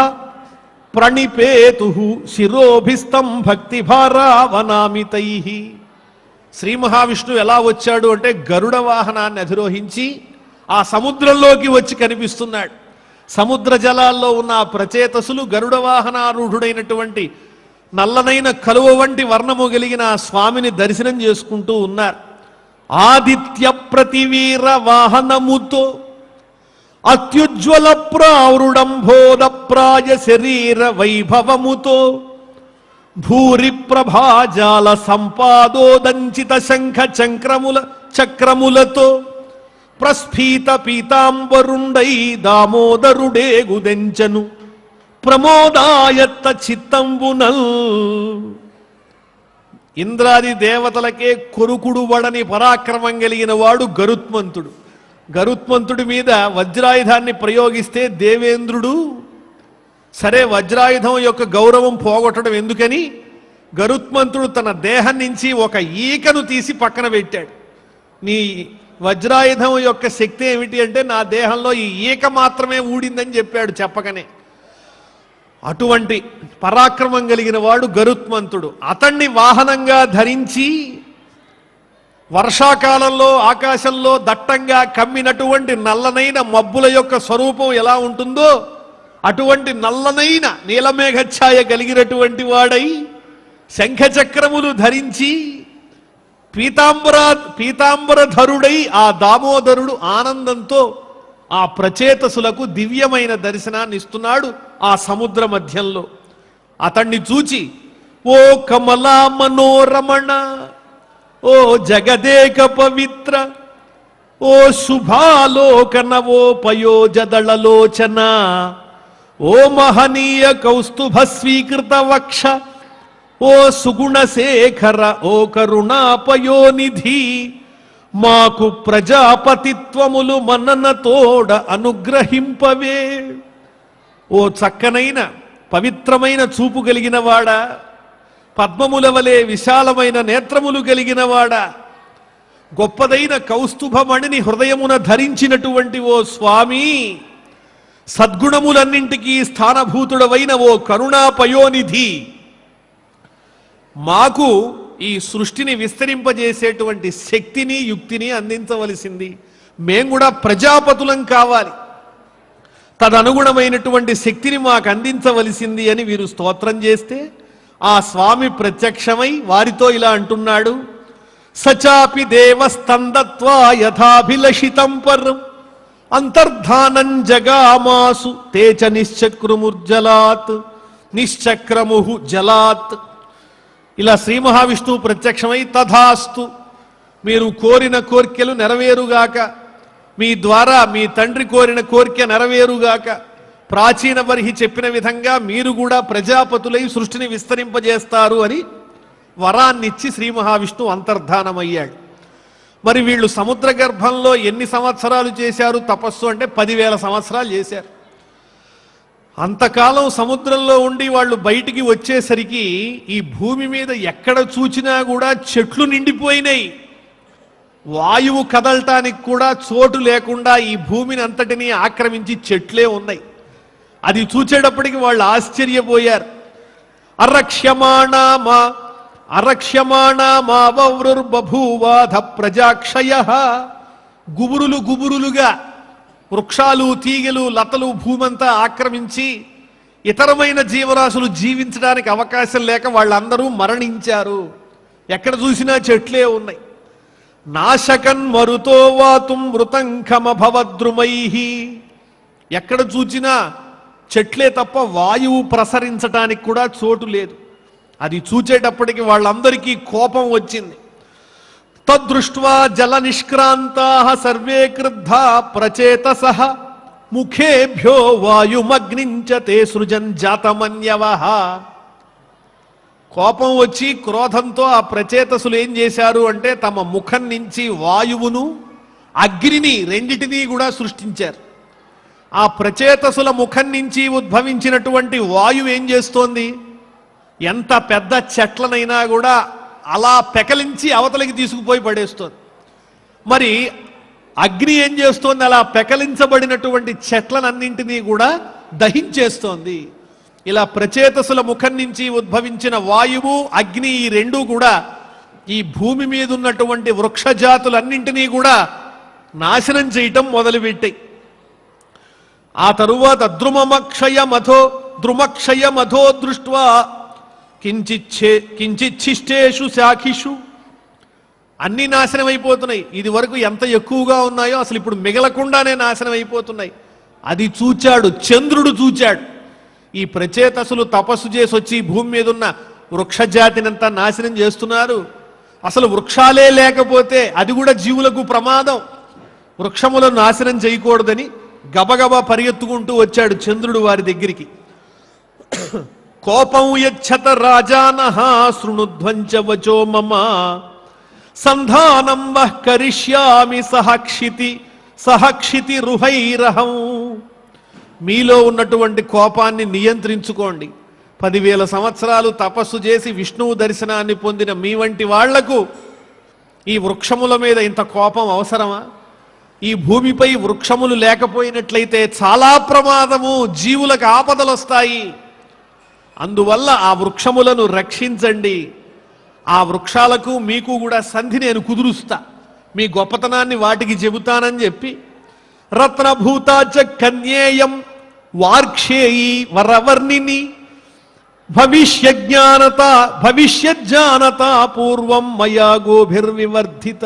ప్రణిపేతుః శిరోభిస్తం భక్తిభారావనామితైః. శ్రీ మహావిష్ణువు ఎలా వచ్చాడు అంటే గరుడ వాహనాన్ని అధిరోహించి ఆ సముద్రంలోకి వచ్చి కనిపిస్తున్నాడు. సముద్ర జలాల్లో ఉన్న ఆ ప్రచేతసులు గరుడ వాహనారూఢుడైనటువంటి నల్లనైన కలువ వంటి వర్ణము కలిగిన ఆ స్వామిని దర్శనం చేసుకుంటూ ఉన్నారు. ఆదిత్య ప్రతివీర వాహనముతో అత్యుజ్వల ప్రావృడంబోధ ప్రాయ శరీర వైభవముతో భూరి ప్రభాజాల సంపాదోదంచిత శంఖ చక్రములతో ప్రస్ఫీత పీతాంబరుండై దామోదరుడే గుదెంచను ప్రమోదాయత్త చిత్తంబునల్. ఇంద్రాది దేవతలకే కొరుకుడు వడని పరాక్రమం కలిగిన వాడు గరుత్మంతుడు. గరుత్మంతుడి మీద వజ్రాయుధాన్ని ప్రయోగిస్తే దేవేంద్రుడు సరే వజ్రాయుధం యొక్క గౌరవం పోగొట్టడం ఎందుకని గరుత్మంతుడు తన దేహం నుంచి ఒక ఈకను తీసి పక్కన పెట్టాడు. నీ వజ్రాయుధం యొక్క శక్తి ఏమిటి అంటే నా దేహంలో ఈ ఈక మాత్రమే ఊడిందని చెప్పాడు చెప్పకనే. అటువంటి పరాక్రమం కలిగిన వాడు గరుత్మంతుడు. అతన్ని వాహనంగా ధరించి వర్షాకాలంలో ఆకాశంలో దట్టంగా కమ్మినటువంటి నల్లనైన మబ్బుల యొక్క స్వరూపం ఎలా ఉంటుందో అటువంటి నల్లనైన నీలమేఘఛాయ కలిగినటువంటి వాడై శంఖచక్రములు ధరించి పీతాంబరధరుడై ఆ దామోదరుడు ఆనందంతో ఆ ప్రచేతసులకు దివ్యమైన దర్శనాన్ని ఇస్తున్నాడు ఆ సముద్ర మధ్యంలో. అతన్ని చూచి ఓ కమలా మనోరమణ, ఓ జగదేక పవిత్ర, ఓ శుభాలోకన, ఓ పయోజదళలోచన, ఓ మహనీయ కౌస్తుభ స్వీకృత వక్ష, ఓ సుగుణశేఖర, ఓ కరుణాపయోనిధి, మాకు ప్రజాపతిత్వములు మననతోడ అనుగ్రహింపవే. ఓ చక్కనైన పవిత్రమైన చూపు కలిగిన వాడా, పద్మముల వలె విశాలమైన నేత్రములు కలిగిన వాడా, గొప్పదైన కౌస్తుభమణిని హృదయమున ధరించినటువంటి ఓ స్వామి, సద్గుణములన్నింటికీ స్థానభూతుడవైన ఓ కరుణాపయోనిధి, మాకు ఈ సృష్టిని విస్తరింపజేసేటువంటి శక్తిని యుక్తిని అందించవలసింది. మేము కూడా ప్రజాపతులం కావాలి, తదనుగుణమైనటువంటి శక్తిని మాకు అందించవలసింది అని వీరు స్తోత్రం చేస్తే ఆ స్వామి ప్రత్యక్షమై వారితో ఇలా అంటున్నాడు. సచాపి దేవస్తందత్వా యథాభిలషితం పరం అంతర్ధానం జగామాసు తేచ నిశ్చక్రముర్జలాత్ నిశ్చక్రముహు జలాత్. ఇలా శ్రీ మహావిష్ణువు ప్రత్యక్షమై తథాస్తు, మీరు కోరిన కోర్కెలు నెరవేరుగాక, మీ ద్వారా మీ తండ్రి కోరిన కోరిక నెరవేరుగాక, ప్రాచీన బర్హి చెప్పిన విధంగా మీరు కూడా ప్రజాపతులై సృష్టిని విస్తరింపజేస్తారు అని వరాన్నిచ్చి శ్రీ మహావిష్ణువు అంతర్ధానమయ్యాడు. మరి వీళ్ళు సముద్ర గర్భంలో ఎన్ని సంవత్సరాలు చేశారు తపస్సు అంటే 10,000 సంవత్సరాలు చేశారు. అంతకాలం సముద్రంలో ఉండి వాళ్ళు బయటికి వచ్చేసరికి ఈ భూమి మీద ఎక్కడ చూచినా కూడా చెట్లు నిండిపోయినాయి. వాయువు కదలటానికి కూడా చోటు లేకుండా ఈ భూమిని అంతటినీ ఆక్రమించి చెట్లే ఉన్నాయి. అది చూచేటప్పటికి వాళ్ళు ఆశ్చర్యపోయారు. అరక్ష్యమాణామావృర్బభూవాధ ప్రజాక్షయ. గుబురులు గుబురులుగా వృక్షాలు తీగలు లతలు భూమంతా ఆక్రమించి ఇతరమైన జీవరాశులు జీవించడానికి అవకాశం లేక వాళ్ళందరూ మరణించారు. ఎక్కడ చూసినా చెట్లే ఉన్నాయి. నాశకన్ మరుతో వాతుం మృతంఖమభవద్రుమై. ఎక్కడ చూచినా చెట్లే తప్ప వాయువు ప్రసరించటానికి కూడా చోటు లేదు. అది చూచేటప్పటికి వాళ్ళందరికీ కోపం వచ్చింది. తదృష్ట్వా జల నిష్క్రాంతా సర్వే క్రుద్ధా ప్రచేతసః ముఖేభ్యో వాయుమగ్నించ తే సృజన్ జాతమన్యవః. కోపం వచ్చి క్రోధంతో ఆ ప్రచేతసులు ఏం చేశారు అంటే తమ ముఖం నుంచి వాయువును అగ్నిని రెండిటినీ కూడా సృష్టించారు. ఆ ప్రచేతసుల ముఖం నుంచి ఉద్భవించినటువంటి వాయువు ఏం చేస్తోంది, ఎంత పెద్ద చెట్లనైనా కూడా అలా పెకలించి అవతలికి తీసుకుపోయి పడేస్తోంది. మరి అగ్ని ఏం చేస్తోంది, అలా పెకలించబడినటువంటి చెట్లనన్నింటినీ కూడా దహించేస్తోంది. ఇలా ప్రచేతసుల ముఖం నుంచి ఉద్భవించిన వాయువు అగ్ని ఈ రెండూ కూడా ఈ భూమి మీద ఉన్నటువంటి వృక్షజాతులన్నింటినీ కూడా నాశనం చేయటం మొదలుపెట్టాయి. ఆ తరువాత ద్రుమక్షయ మధో దృష్ట్వా కించిచ్చిష్టేషు శాఖిషు. అన్ని నాశనం అయిపోతున్నాయి. ఇది వరకు ఎంత ఎక్కువగా ఉన్నాయో అసలు ఇప్పుడు మిగలకుండానే నాశనం అయిపోతున్నాయి. అది చూచాడు చంద్రుడు, చూచాడు ఈ ప్రచేతసులు తపస్సు చేసి వచ్చి భూమి మీద ఉన్న వృక్షజాతినంతా నాశనం చేస్తున్నారు. అసలు వృక్షాలే లేకపోతే అది కూడా జీవులకు ప్రమాదం. వృక్షములను నాశనం చేయకూడదని గబగబా పరిగెత్తుకుంటూ వచ్చాడు చంద్రుడు వారి దగ్గరికి. కోపం యచ్చత రాజానః శృణుధ్వంచ వచో మమ సంధానం వః కరిష్యామి సహక్షితి రుహైరహం. మీలో ఉన్నటువంటి కోపాన్ని నియంత్రించుకోండి. 10,000 సంవత్సరాలు తపస్సు చేసి విష్ణువు దర్శనాన్ని పొందిన మీ వంటి వాళ్లకు ఈ వృక్షముల మీద ఇంత కోపం అవసరమా? ఈ భూమిపై వృక్షములు లేకపోయినట్లయితే చాలా ప్రమాదము, జీవులకు ఆపదలు వస్తాయి. అందువల్ల ఆ వృక్షములను రక్షించండి. ఆ వృక్షాలకు మీకు కూడా సంధి నేను కుదురుస్తా, మీ గొప్పతనాన్ని వాటికి చెబుతానని చెప్పి రత్నభూతాచ కన్యేయం వార్క్షేయి వరవర్ణిని భవిష్యజ్ఞానత పూర్వం మయా గోభిర్వివర్ధిత.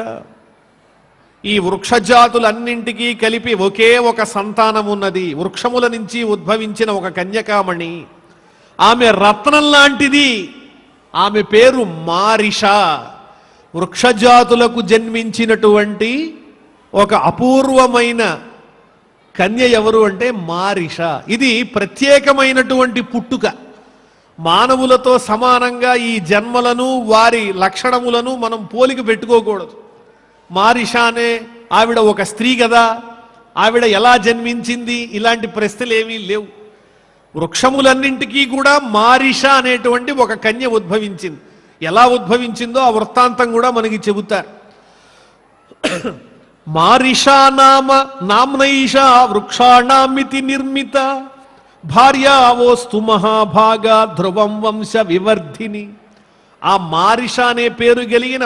ఈ వృక్షజాతులన్నింటికీ కలిపి ఒకే ఒక సంతానం ఉన్నది. వృక్షముల నుంచి ఉద్భవించిన ఒక కన్యకామణి, ఆమె రత్నం లాంటిది. ఆమె పేరు మారిష. వృక్షజాతులకు జన్మించినటువంటి ఒక అపూర్వమైన కన్య ఎవరు అంటే మారిష. ఇది ప్రత్యేకమైనటువంటి పుట్టుక. మానవులతో సమానంగా ఈ జన్మలను వారి లక్షణములను మనం పోలిక పెట్టుకోకూడదు. మారిష అనే ఆవిడ ఒక స్త్రీ కదా, ఆవిడ ఎలా జన్మించింది, ఇలాంటి ప్రశ్నలు ఏమీ లేవు. వృక్షములన్నింటికీ కూడా మారిష అనేటువంటి ఒక కన్య ఉద్భవించింది. ఎలా ఉద్భవించిందో ఆ వృత్తాంతం కూడా మనకి చెబుతారు. మారిషా నామ్నైషా వృక్షాణామితి నిర్మిత భార్యావోస్తు మహాభాగా ధ్రువం వంశ వివర్ధిని. ఆ మారిష అనే పేరు కలిగిన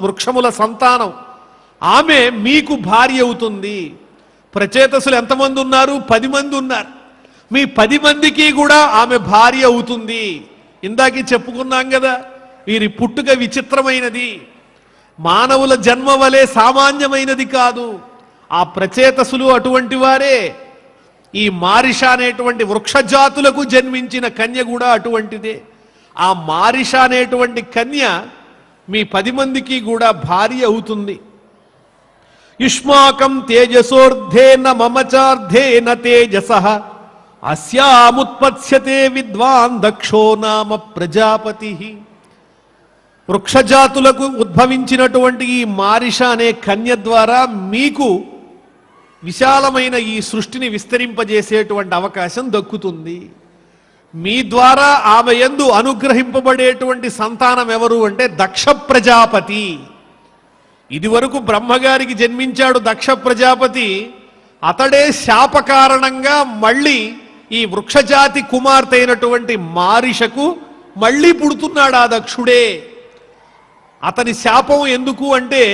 వృక్షముల సంతానం ఆమె మీకు భార్య అవుతుంది. ప్రచేతసులు ఎంతమంది ఉన్నారు? 10 మంది ఉన్నారు. మీ 10 మందికి కూడా ఆమె భార్య అవుతుంది. ఇందాక చెప్పుకున్నాం కదా, వీరి పుట్టుక విచిత్రమైనది. మానవుల జన్మ వలె సామాన్యమైనది కాదు. ఆ ప్రచేతసులు అటువంటి వారే. ఈ మారిష అనేటువంటి వృక్షజాతులకు జన్మించిన కన్య కూడా అటువంటిదే. ఆ మారిష అనేటువంటి కన్య మీ 10 మందికి కూడా భార్య అవుతుంది. యుష్మాకం తేజసోర్ధేన మమచార్ధేన తేజసః అస్యాముత్పత్స్యతే విద్వాన్ దక్షో నామ ప్రజాపతి. వృక్షజాతులకు ఉద్భవించినటువంటి ఈ మారిష అనే కన్య ద్వారా మీకు విశాలమైన ఈ సృష్టిని విస్తరింపజేసేటువంటి అవకాశం దక్కుతుంది. మీ ద్వారా ఆమె యందు అనుగ్రహింపబడేటువంటి సంతానం ఎవరు అంటే దక్ష ప్రజాపతి. ఇదివరకు బ్రహ్మగారికి జన్మించాడు దక్ష ప్రజాపతి. అతడే శాప కారణంగా మళ్ళీ ఈ వృక్షజాతి కుమార్తె అయినటువంటి మారిషకు మళ్ళీ పుడుతున్నాడు ఆ దక్షుడే. అతని శాపం ఎందుకు అంటే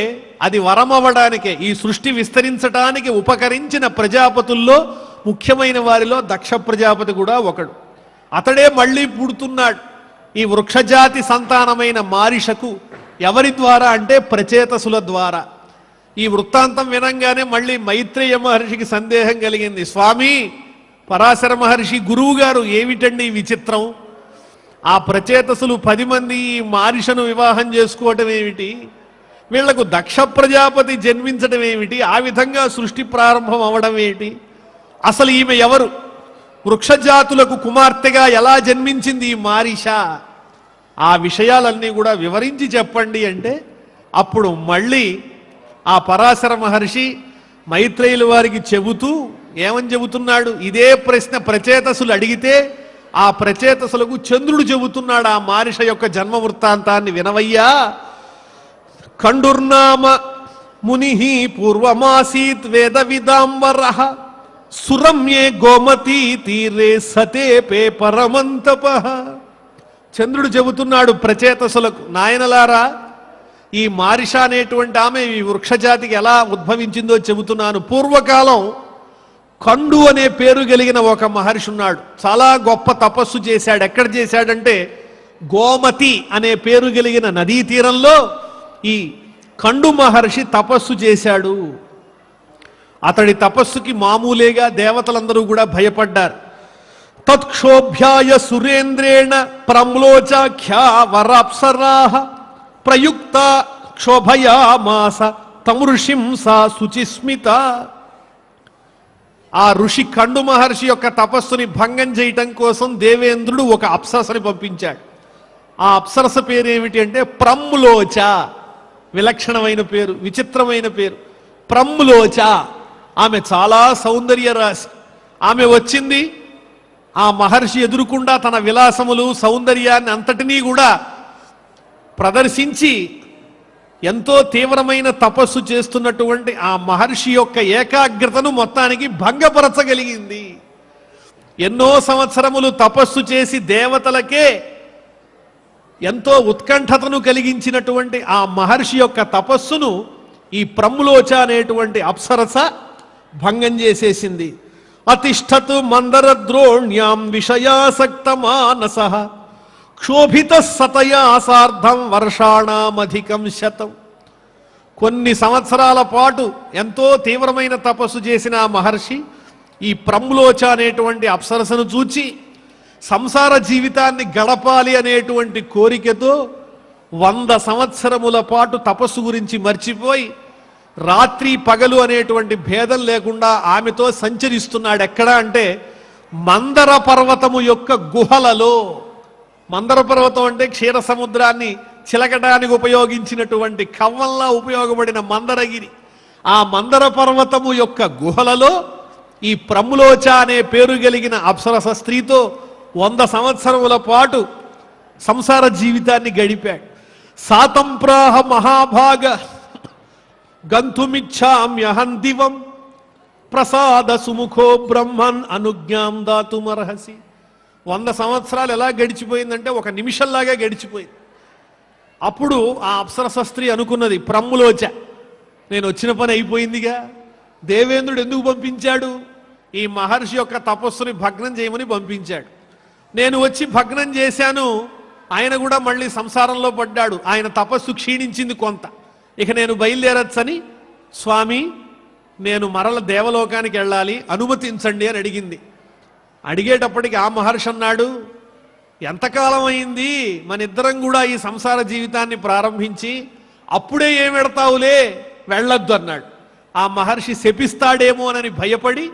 అది వరమవ్వడానికే. ఈ సృష్టి విస్తరించడానికి ఉపకరించిన ప్రజాపతుల్లో ముఖ్యమైన వారిలో దక్ష ప్రజాపతి కూడా ఒకడు. అతడే మళ్ళీ పుడుతున్నాడు. ఈ వృక్షజాతి సంతానమైన మారిషకు ఎవరి ద్వారా అంటే ప్రచేతసుల ద్వారా. ఈ వృత్తాంతం వినంగానే మళ్ళీ మైత్రేయ మహర్షికి సందేహం కలిగింది. స్వామి, పరాశర మహర్షి గురువు గారు, ఏమిటండి ఈ విచిత్రం? ఆ ప్రచేతసులు 10 మంది ఈ మారిషను వివాహం చేసుకోవటం ఏమిటి? వీళ్లకు దక్ష ప్రజాపతి జన్మించడం ఏమిటి? ఆ విధంగా సృష్టి ప్రారంభం అవడం ఏమిటి? అసలు ఈమె ఎవరు? వృక్షజాతులకు కుమార్తెగా ఎలా జన్మించింది ఈ మారిష? ఆ విషయాలన్నీ కూడా వివరించి చెప్పండి అంటే అప్పుడు మళ్ళీ ఆ పరాశర మహర్షి మైత్రేయుల వారికి చెబుతూ ఏమని చెబుతున్నాడు? ఇదే ప్రశ్న ప్రచేతసులు అడిగితే ఆ ప్రచేతసులకు చంద్రుడు చెబుతున్నాడు ఆ మారిష యొక్క జన్మ వృత్తాంతాన్ని. వినవయ్యా, ఖండుర్నామ ముని పూర్వమాసీత్ వేద విదాంబరః సురమ్యే గోమతీ తీరే సతేపే పరమంతపః. చంద్రుడు చెబుతున్నాడు ప్రచేతసులకు, నాయనలారా, ఈ మారిష అనేటువంటి ఆమె ఈ వృక్షజాతికి ఎలా ఉద్భవించిందో చెబుతున్నాను. పూర్వకాలం ఖండు అనే పేరు కలిగిన ఒక మహర్షి ఉన్నాడు. చాలా గొప్ప తపస్సు చేశాడు. ఎక్కడ చేశాడంటే గోమతి అనే పేరు కలిగిన నదీ తీరంలో ఈ ఖండు మహర్షి తపస్సు చేశాడు. అతడి తపస్సుకి మామూలేగా దేవతలందరూ కూడా భయపడ్డారు. తత్క్షోభ్యాయ సురేంద్రేణ ప్రమ్లోచాఖ్యా వరాప్సరాః ప్రయుక్త క్షోభయామాస తం ఋషిం సా శుచిస్మిత. ఆ ఋషి ఖండు మహర్షి యొక్క తపస్సుని భంగం చేయటం కోసం దేవేంద్రుడు ఒక అప్సరసని పంపించాడు. ఆ అప్సరస పేరు ఏమిటి అంటే ప్రమ్లోచ. విలక్షణమైన పేరు, విచిత్రమైన పేరు ప్రమ్లోచ. ఆమె చాలా సౌందర్య రాశి. ఆమె వచ్చింది, ఆ మహర్షి ఎదురుకుండా తన విలాసములు సౌందర్యాన్ని అంతటినీ కూడా ప్రదర్శించి ఎంతో తీవ్రమైన తపస్సు చేస్తున్నటువంటి ఆ మహర్షి యొక్క ఏకాగ్రతను మొత్తానికి భంగపరచగలిగింది. ఎన్నో సంవత్సరములు తపస్సు చేసి దేవతలకే ఎంతో ఉత్కంఠతను కలిగించినటువంటి ఆ మహర్షి యొక్క తపస్సును ఈ ప్రమ్లోచ అనేటువంటి అప్సరస భంగం చేసేసింది. అతిష్ఠత్ మందర ద్రోణ్యాం విషయాసక్త మానసః క్షోభిత సతయా సార్ధం వర్షాణామధికం శతం. కొన్ని సంవత్సరాల పాటు ఎంతో తీవ్రమైన తపస్సు చేసిన ఆ మహర్షి ఈ ప్రమ్లోచ అనేటువంటి అప్సరసను చూచి సంసార జీవితాన్ని గడపాలి అనేటువంటి కోరికతో 100 సంవత్సరముల పాటు తపస్సు గురించి మర్చిపోయి రాత్రి పగలు అనేటువంటి భేదం లేకుండా ఆమెతో సంచరిస్తున్నాడు. ఎక్కడ అంటే మందర పర్వతము యొక్క గుహలలో. మందర పర్వతం అంటే క్షీర సముద్రాన్ని చిలకడానికి ఉపయోగించినటువంటి కవ్వంలా ఉపయోగపడిన మందరగిరి. ఆ మందర పర్వతము యొక్క గుహలలో ఈ ప్రమ్లోచ అనే పేరు కలిగిన అప్సరస స్త్రీతో 100 సంవత్సరముల పాటు సంసార జీవితాన్ని గడిపాడు. సాతంప్రాహ మహాభాగ గంతుమిచ్చామ్యహం దివం ప్రసాద సుముఖో బ్రహ్మన్ అనుజ్ఞాం దాతుమర్హసి. 100 సంవత్సరాలు ఎలా గడిచిపోయిందంటే ఒక నిమిషంలాగా గడిచిపోయింది. అప్పుడు ఆ అప్సరస స్త్రీ అనుకున్నది, ప్రమ్లోచ, నేను వచ్చిన పని అయిపోయిందిగా, దేవేంద్రుడు ఎందుకు పంపించాడు? ఈ మహర్షి యొక్క తపస్సుని భగ్నం చేయమని పంపించాడు. నేను వచ్చి భగ్నం చేశాను, ఆయన కూడా మళ్ళీ సంసారంలో పడ్డాడు, ఆయన తపస్సు క్షీణించింది కొంత. ఇక నేను బయలుదేరచ్చని, స్వామి నేను మరల దేవలోకానికి వెళ్ళాలి, అనుమతించండి అని అడిగింది. అడిగేటప్పటికి ఆ మహర్షి అన్నాడు, ఎంతకాలం అయింది మన ఇద్దరం కూడా ఈ సంసార జీవితాన్ని ప్రారంభించి, అప్పుడే ఏం పెడతావులే, వెళ్ళొద్దు అన్నాడు. ఆ మహర్షి శపిస్తాడేమోనని భయపడి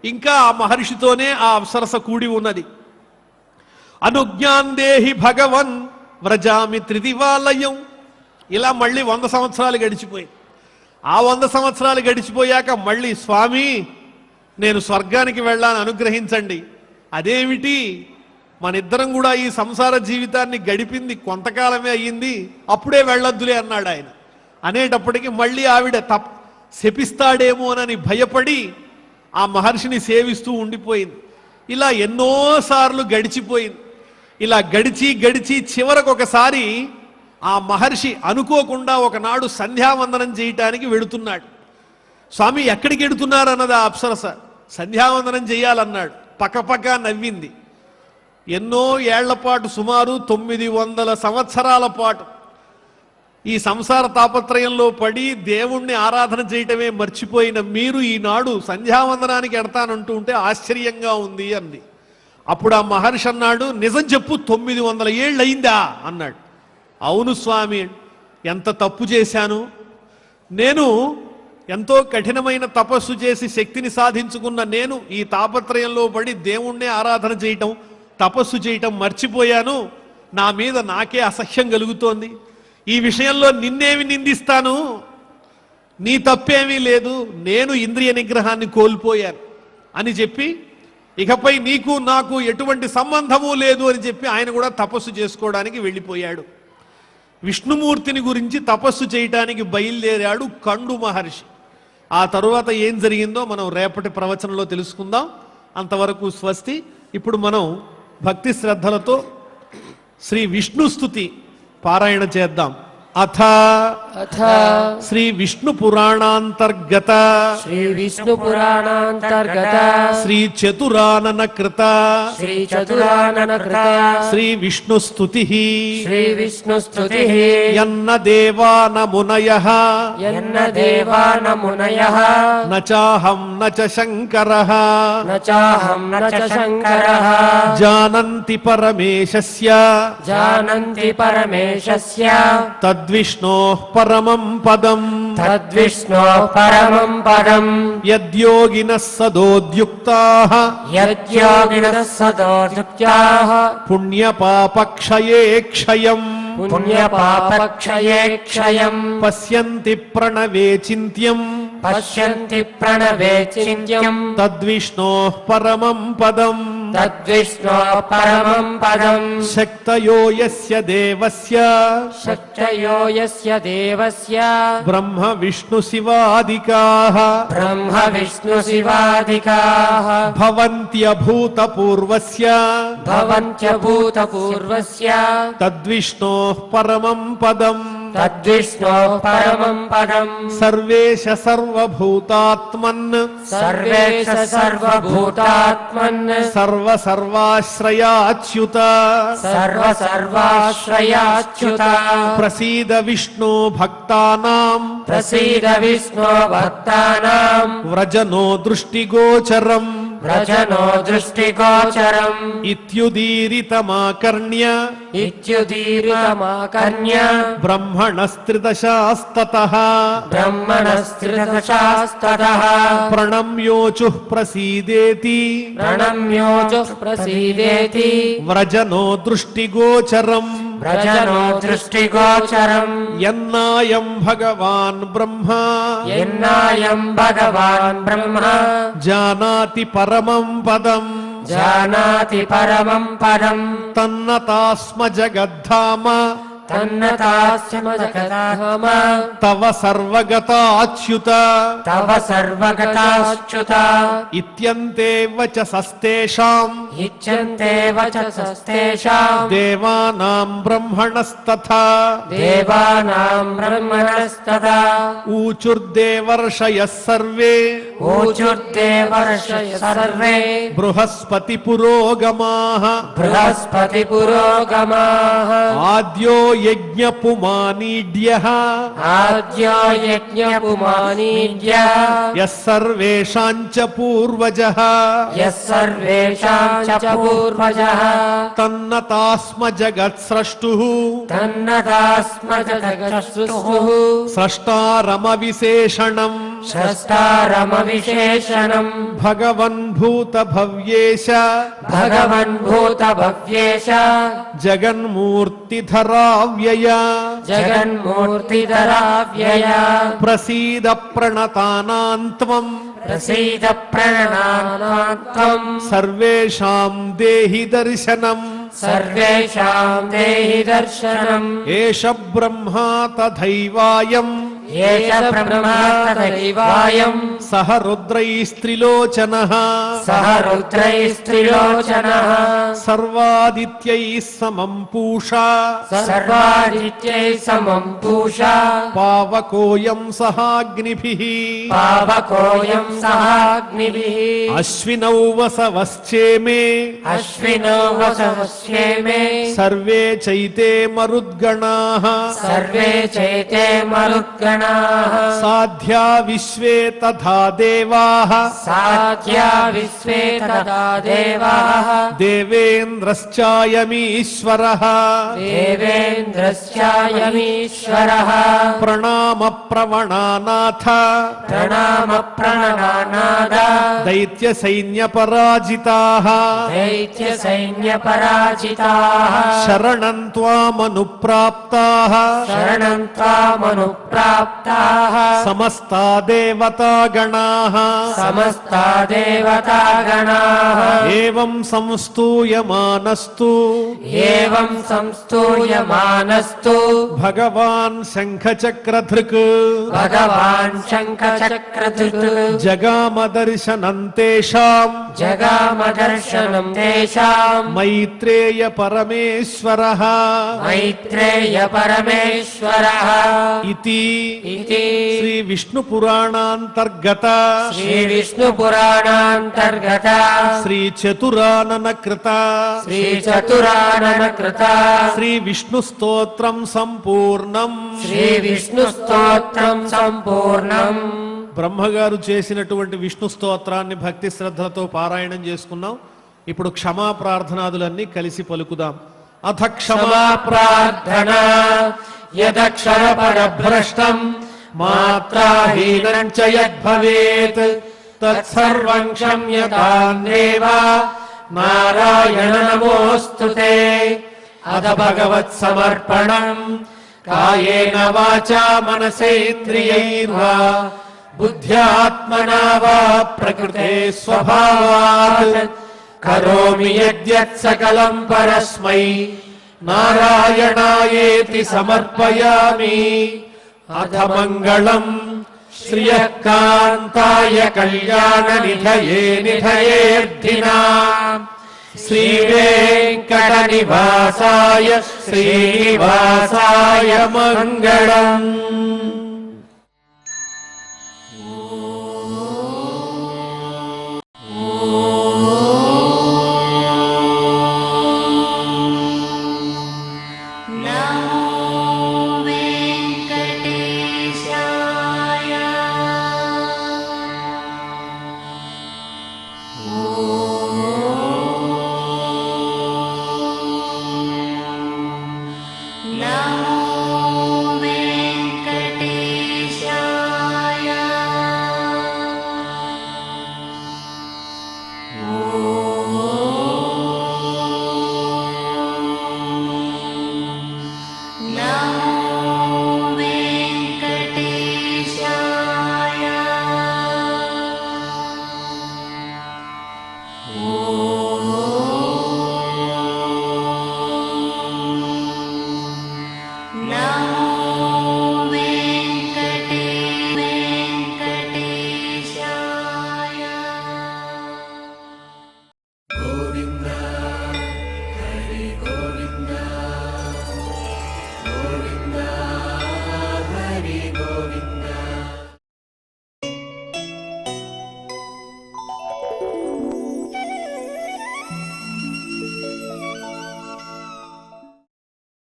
ఇంకా ఆ మహర్షితోనే ఆ అప్సరస కూడి ఉన్నది. అనుజ్ఞాందేహి భగవన్ వ్రజామి త్రిదివాలయం. ఇలా మళ్ళీ 100 సంవత్సరాలు గడిచిపోయి, ఆ 100 సంవత్సరాలు గడిచిపోయాక మళ్ళీ స్వామి నేను స్వర్గానికి వెళ్ళాలని అనుగ్రహించండి. అదేమిటి, మన ఇద్దరం కూడా ఈ సంసార జీవితాన్ని గడిపింది కొంతకాలమే అయ్యింది, అప్పుడే వెళ్ళొద్దులే అన్నాడు ఆయన. అనేటప్పటికీ మళ్ళీ ఆవిడ శపిస్తాడేమోనని భయపడి ఆ మహర్షిని సేవిస్తూ ఉండిపోయింది. ఇలా ఎన్నోసార్లు గడిచిపోయింది. ఇలా గడిచి గడిచి చివరకు ఒకసారి ఆ మహర్షి అనుకోకుండా ఒకనాడు సంధ్యావందనం చేయటానికి వెడుతున్నాడు. స్వామి ఎక్కడికి వెడుతున్నారు అన్నది ఆ అప్సరస. సంధ్యావందనం చేయాలన్నాడు. పక్కపక్క నవ్వింది. ఎన్నో ఏళ్ల పాటు, సుమారు 900 సంవత్సరాల పాటు ఈ సంసార తాపత్రయంలో పడి దేవుణ్ణి ఆరాధన చేయటమే మర్చిపోయిన మీరు ఈనాడు సంధ్యావందనానికి ఎడతానంటూ ఉంటే ఆశ్చర్యంగా ఉంది అంది. అప్పుడు ఆ మహర్షి అన్నాడు, నిజం చెప్పు, 900 ఏళ్ళు అయిందా అన్నాడు. అవును స్వామి, ఎంత తప్పు చేశాను. నేను ఎంతో కఠినమైన తపస్సు చేసి శక్తిని సాధించుకున్న నేను ఈ తాపత్రయంలో పడి దేవుణ్ణే ఆరాధన చేయటం, తపస్సు చేయటం మర్చిపోయాను. నా మీద నాకే అసహ్యం కలుగుతోంది. ఈ విషయంలో నిన్నేమి నిందిస్తాను, నీ తప్పేమీ లేదు, నేను ఇంద్రియ నిగ్రహాన్ని కోల్పోయాను అని చెప్పి, ఇకపై నీకు నాకు ఎటువంటి సంబంధము లేదు అని చెప్పి ఆయన కూడా తపస్సు చేసుకోవడానికి వెళ్ళిపోయాడు. విష్ణుమూర్తిని గురించి తపస్సు చేయటానికి బయలుదేరాడు కండు మహర్షి. ఆ తరువాత ఏం జరిగిందో మనం రేపటి ప్రవచనంలో తెలుసుకుందాం. అంతవరకు స్వస్తి. ఇప్పుడు మనం భక్తి శ్రద్ధలతో శ్రీ విష్ణుస్తుతి పారాయణ చేద్దాం. అథ శ్రీ విష్ణు పురాణాంతర్గత శ్రీ చతురానన కృత శ్రీ విష్ణుస్తుతి యన్న దేవాన మునయః నచాహం నచ శంకరః జానంతి పరమేశస్య తద్విష్ణోః పరమం పదం యద్యోగినః సదోద్యుక్తాః పుణ్యపాపక్షయే క్షయం పశ్యంతి ప్రణవే చింత్యం తద్విష్ణోః పరమం పదం శక్తయో యస్య దేవస్య బ్రహ్మ విష్ణు శివాదికాః భవంత్యభూతపూర్వస్య తద్విష్ణోః పరమం పదం సర్వేశ సర్వభూతాత్మన్ సర్వసర్వాశ్రయాచ్యుత ప్రసీద విష్ణు భక్తానాం వ్రజనో దృష్టిగోచరం ఇత్యుదీరితమాకర్ణ్య బ్రహ్మణస్త్రిదశాస్తతః ప్రణమ్యోచుః ప్రసీదేతి వ్రజనో దృష్టిగోచరం యన్నాయం భగవాన్ బ్రహ్మ జానాతి పరమం పదం తన్నతాస్మ జగద్ధామ తవ సర్వగతాచ్యుత ఇత్యంతే వచసస్తేషాం దేవానాం బ్రహ్మణస్తథా ఊచుర్దేవర్షయః సర్వే బృహస్పతి పురోగమాః ఆద్యో యజ్ఞపుమానీడ్యః ఆద్యో యజ్ఞపుమానీడ్యః యస్సర్వేషాం చ పూర్వజః యస్సర్వేషాం చ పూర్వజః తన్నతాస్మ జగత్స్రష్టుః తన్నదాస్మ జగత్సృష్టుః స్రష్టారమ విశేషణం షష్టారమ విశేషణం భగవన్ భూత భవ్యేశ భగవన్ భూత భవ్యేశ జగన్మూర్తిధరావ్యయ జగన్మూర్తిధరావ్యయ ప్రసీద ప్రణతానాంత్వం ప్రసీద ప్రణానాత్వం సర్వేషాం దేహి దర్శనం సర్వేషాం దేహి దర్శనం ఏష బ్రహ్మా తథైవాయం ఏష బ్రహ్మా తథైవాయం సహ రుద్రైస్త్రిలోచనః సహ రుద్రైస్త్రిలోచనః సర్వాదిత్యైః సమం పూషా సర్వాదిత్యై సమం పూషా పావకోయం సహాగ్నిభిః పావకోయం సహాగ్నిభిః అశ్వినౌ వసవశ్చేమే అశ్వినో వసవస్యేమే సర్వే చైతే మరుద్గణాః సర్వే చైతే మరుద్గణాః సాధ్యా విశ్వే తథా దేవాః సాధ్యా విశ్వే తదా దేవాః దేవేంద్రశ్చాయమీశ్వరః దేవేంద్రశ్చాయమీశ్వరః ప్రణామ ప్రవణానాథ ప్రణామ ప్రణనానాద దైత్య సైన్య పరాజితాః దైత్య సైన్య పరాజితాః శరణం త్వామనుప్రాప్తాః శరణం త్వామనుప్రాప్తాః సమస్తా దేవతాగణాః సమస్తా దేవతాగణాః ఏవం సంస్తూయమానస్తు ఏవం సంస్తూయమానస్తు భగవాన్ శంఖచక్రధృక్ భగవాన్ శంఖచక్రధృక్ జగామ దర్శనం తేషాం జగామదర్శనం తేషాం మైత్రేయ పరమేశ్వరః మైత్రేయ పరమేశ్వరః ఇతి ఇతి శ్రీ విష్ణు పురాణాంతర్గత శ్రీ విష్ణు పురాణాంతర్గత శ్రీ చతురానన కృత శ్రీ చతురానన కృత శ్రీ విష్ణు స్తోత్రం సంపూర్ణం శ్రీ విష్ణు స్తోత్రం సంపూర్ణం. బ్రహ్మగారు చేసినటువంటి విష్ణు స్తోత్రాన్ని భక్తి శ్రద్ధలతో పారాయణం చేసుకున్నాం. ఇప్పుడు క్షమా ప్రార్థనాదులన్నీ కలిసి పలుకుదాం. అథ క్షమా ప్రార్థన యదక్షర పరభ్రష్టం మాత్రాహీనం చ యద్భవేత్ తత్సర్వం క్షమ్యతాం దేవ నారాయణ నమోస్తుతే. అథ భగవత్ సమర్పణం కాయేన వాచా మనసేంద్రియైర్వా బుద్ధ్యాత్మనా వా ప్రకృతే స్వభావాత్ కరోమి యద్యత్ సకలం పరస్మై నారాయణాయేతి సమర్పయామి. అథ మంగళం శ్రియః కాంతాయ కళ్యాణ నిధయే నిధయేర్ధినాం శ్రీ వెంకట నివాసాయ శ్రీనివాసాయ మంగళం.